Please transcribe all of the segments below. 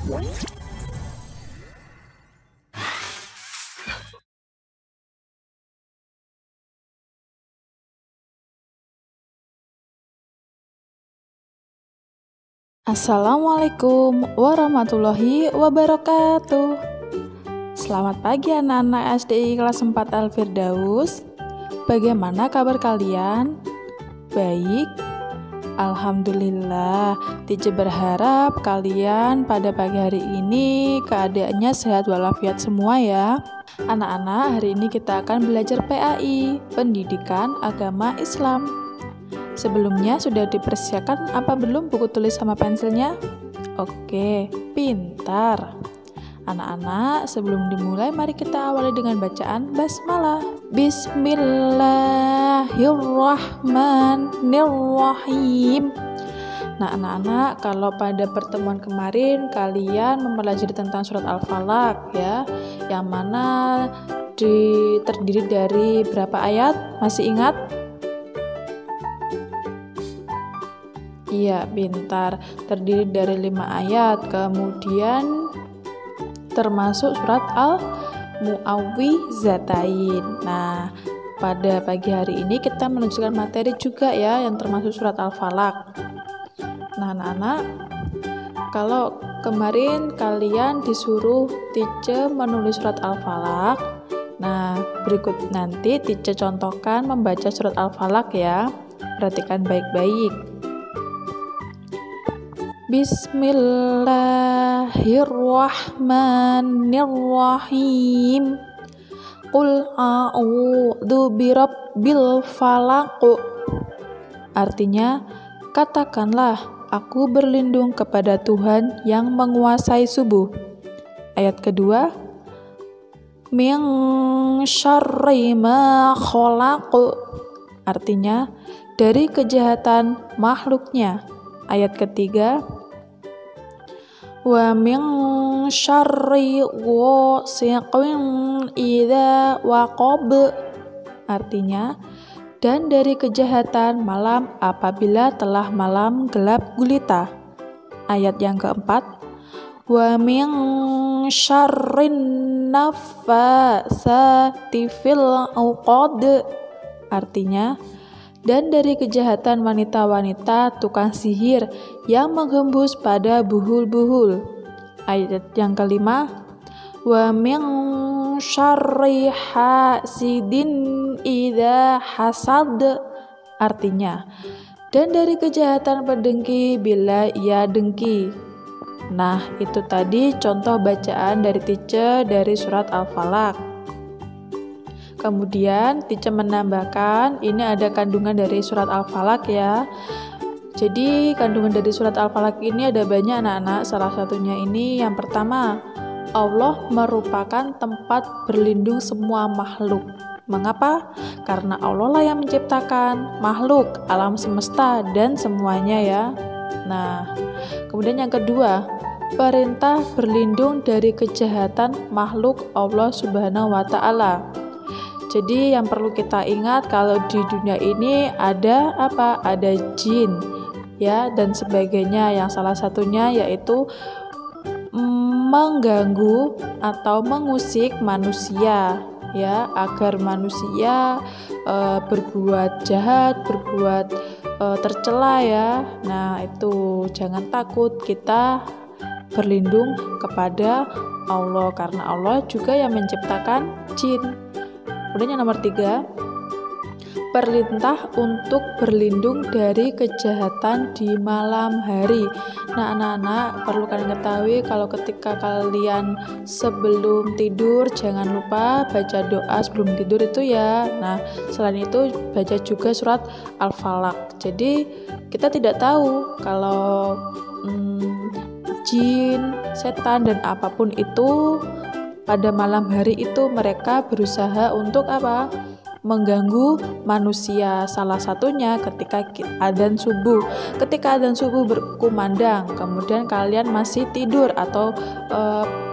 Assalamualaikum warahmatullahi wabarakatuh. Selamat pagi anak-anak SDI kelas 4 Al-Firdaus. Bagaimana kabar kalian? Baik? Alhamdulillah. Teacher berharap kalian pada pagi hari ini keadaannya sehat walafiat semua ya. Anak-anak, hari ini kita akan belajar PAI, Pendidikan Agama Islam. Sebelumnya sudah dipersiapkan apa belum buku tulis sama pensilnya? Oke, pintar. Anak-anak, sebelum dimulai mari kita awali dengan bacaan basmalah. Bismillahirrahmanirrahim. Nah, anak-anak, kalau pada pertemuan kemarin kalian mempelajari tentang surat Al-Falaq ya, yang mana terdiri dari berapa ayat? Masih ingat? Iya, pintar. Terdiri dari 5 ayat. Kemudian termasuk surat Al-Mu'awwizatain. Nah, pada pagi hari ini kita menunjukkan materi juga ya yang termasuk surat Al-Falaq. Nah, anak-anak, kalau kemarin kalian disuruh teacher menulis surat Al-Falaq. Nah, berikut nanti teacher contohkan membaca surat Al-Falaq ya. Perhatikan baik-baik. Bismillahirrahmanirrahim. Qul a'udzu birabbil falaq. Artinya, katakanlah, aku berlindung kepada Tuhan yang menguasai subuh. Ayat kedua, min syarri ma khalaq. Artinya, dari kejahatan makhluknya. Ayat ketiga, wa min syarri ghasiqin idza waqab. Artinya, dan dari kejahatan malam apabila telah malam gelap gulita. Ayat yang keempat, wa min syarrin naffasati fil 'uqad. Artinya, dan dari kejahatan wanita-wanita tukang sihir yang menghembus pada buhul-buhul. Ayat yang kelima, wa min syarri hasidin idza hasad. Artinya, dan dari kejahatan pendengki bila ia dengki. Nah, itu tadi contoh bacaan dari teacher dari surat Al-Falaq. Kemudian teacher menambahkan ini ada kandungan dari surat Al-Falaq ya. Jadi kandungan dari surat Al-Falaq ini ada banyak anak-anak. Salah satunya ini yang pertama, Allah merupakan tempat berlindung semua makhluk. Mengapa? Karena Allah lah yang menciptakan makhluk, alam semesta dan semuanya ya. Nah, kemudian yang kedua, perintah berlindung dari kejahatan makhluk Allah Subhanahu wa Ta'ala. Jadi yang perlu kita ingat kalau di dunia ini ada apa? Ada jin ya dan sebagainya, yang salah satunya yaitu mengganggu atau mengusik manusia ya, agar manusia berbuat jahat, berbuat tercela ya. Nah, itu jangan takut, kita berlindung kepada Allah karena Allah juga yang menciptakan jin. Kemudian yang nomor 3, perintah untuk berlindung dari kejahatan di malam hari. Nah, anak-anak perlu kalian ketahui kalau ketika kalian sebelum tidur jangan lupa baca doa sebelum tidur itu ya. Nah, selain itu baca juga surat Al-Falaq. Jadi kita tidak tahu kalau jin, setan dan apapun itu pada malam hari itu mereka berusaha untuk apa? mengganggu manusia. Salah satunya ketika adzan subuh. Ketika adzan subuh berkumandang, kemudian kalian masih tidur atau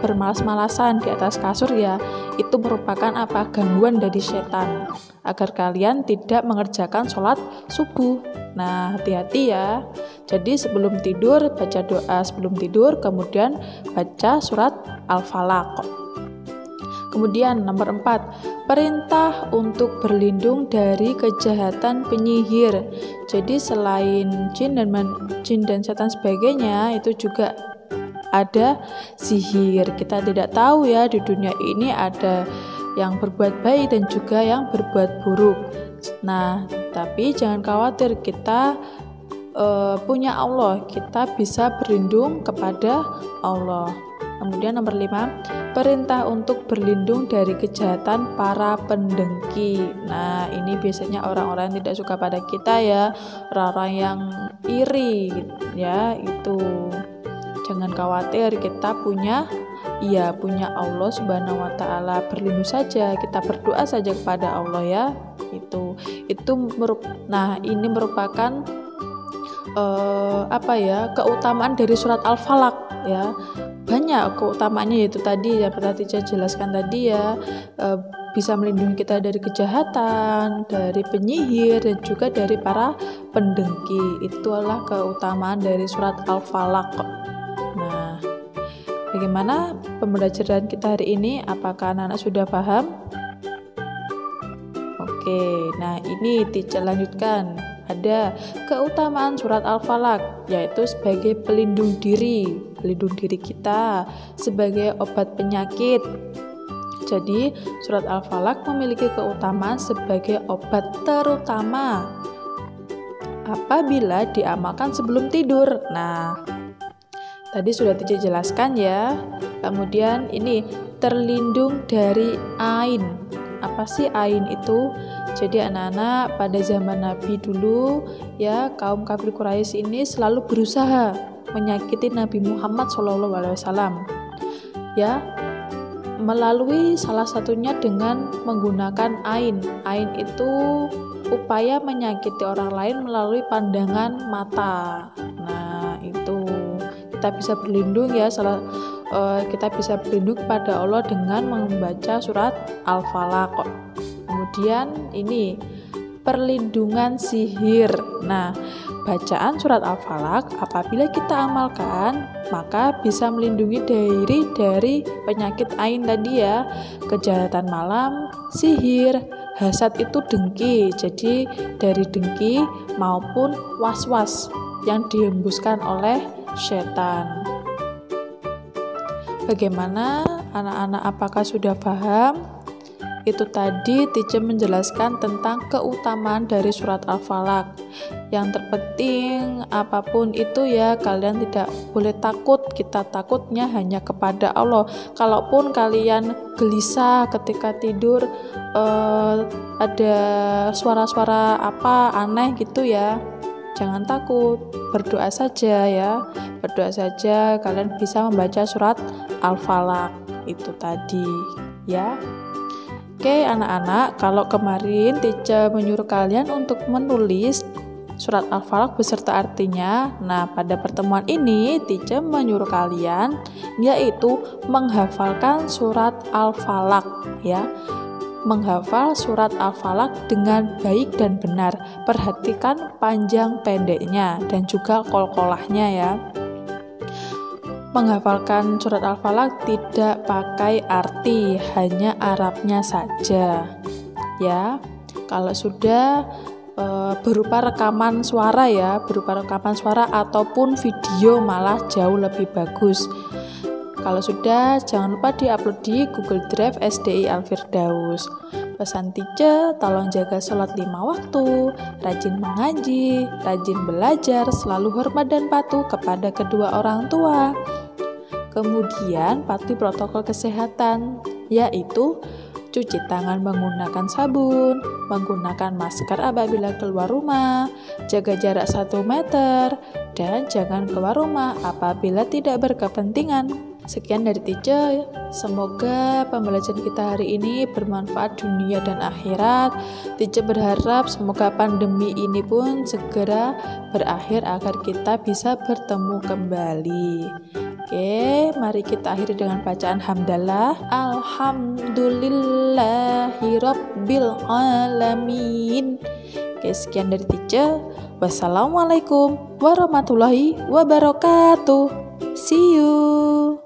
bermalas-malasan di atas kasur ya, itu merupakan apa? Gangguan dari setan agar kalian tidak mengerjakan sholat subuh. Nah, hati-hati ya. Jadi sebelum tidur baca doa sebelum tidur, kemudian baca surat Al-Falaq. Kemudian nomor 4, perintah untuk berlindung dari kejahatan penyihir. Jadi selain jin dan setan sebagainya, itu juga ada sihir. Kita tidak tahu ya, di dunia ini ada yang berbuat baik dan juga yang berbuat buruk. Nah, tapi jangan khawatir, kita punya Allah, kita bisa berlindung kepada Allah. Kemudian nomor 5, perintah untuk berlindung dari kejahatan para pendengki. Nah, ini biasanya orang-orang yang tidak suka pada kita ya, orang-orang yang iri ya, itu. Jangan khawatir, kita punya Allah Subhanahu wa taala. Berlindung saja, kita berdoa saja kepada Allah ya. Ini merupakan keutamaan dari surat Al-Falaq ya. Banyak keutamaannya, yaitu tadi yang pernah Tica jelaskan tadi ya, bisa melindungi kita dari kejahatan, dari penyihir, dan juga dari para pendengki. Itu adalah keutamaan dari surat Al-Falaq. Nah, bagaimana pembelajaran kita hari ini? Apakah anak-anak sudah paham? Oke, nah ini Tica lanjutkan. Ada keutamaan surat Al-Falaq, yaitu sebagai pelindung diri kita, sebagai obat penyakit. Jadi surat Al-Falaq memiliki keutamaan sebagai obat terutama apabila diamalkan sebelum tidur. Nah, tadi sudah Tica jelaskan ya. Kemudian ini terlindung dari ain. Apa sih ain itu? Jadi anak-anak, pada zaman Nabi dulu ya, kaum kafir Quraisy ini selalu berusaha menyakiti Nabi Muhammad SAW ya, melalui salah satunya dengan menggunakan ain. Ain itu upaya menyakiti orang lain melalui pandangan mata. Nah, itu kita bisa berlindung ya, kita bisa berlindung kepada Allah dengan membaca surat Al-Falaq. Kemudian ini perlindungan sihir. Nah, bacaan surat Al-Falaq apabila kita amalkan, maka bisa melindungi diri dari penyakit ain tadi ya, kejahatan malam, sihir, hasad itu dengki. Jadi dari dengki maupun was-was yang dihembuskan oleh setan. Bagaimana anak-anak, apakah sudah paham? Itu tadi Tica menjelaskan tentang keutamaan dari surat Al-Falaq. Yang terpenting apapun itu ya, kalian tidak boleh takut. Kita takutnya hanya kepada Allah. Kalaupun kalian gelisah ketika tidur, ada suara-suara apa aneh gitu ya, jangan takut, berdoa saja ya. Berdoa saja, kalian bisa membaca surat Al-Falaq itu tadi ya. Oke anak-anak, kalau kemarin Tica menyuruh kalian untuk menulis surat Al-Falaq beserta artinya. Nah, pada pertemuan ini Tica menyuruh kalian yaitu menghafalkan surat Al-Falaq ya. Menghafal surat Al-Falaq dengan baik dan benar. Perhatikan panjang pendeknya dan juga qalqalahnya ya. Menghafalkan surat Al-Falaq tidak pakai arti, hanya Arabnya saja ya. Kalau sudah berupa rekaman suara ya, berupa rekaman suara ataupun video malah jauh lebih bagus. Kalau sudah, jangan lupa diupload di Google Drive SDI Al-Firdaus. Pesan Tica, tolong jaga sholat 5 waktu, rajin mengaji, rajin belajar, selalu hormat dan patuh kepada kedua orang tua. Kemudian patuhi protokol kesehatan, yaitu cuci tangan menggunakan sabun, menggunakan masker apabila keluar rumah, jaga jarak 1 meter, dan jangan keluar rumah apabila tidak berkepentingan. Sekian dari Tica, Semoga pembelajaran kita hari ini bermanfaat dunia dan akhirat. Teacher berharap semoga pandemi ini pun segera berakhir agar kita bisa bertemu kembali. Oke, mari kita akhiri dengan bacaan hamdalah. Alhamdulillahirabbil alamin. Oke, sekian dari teacher. Wassalamualaikum warahmatullahi wabarakatuh. See you.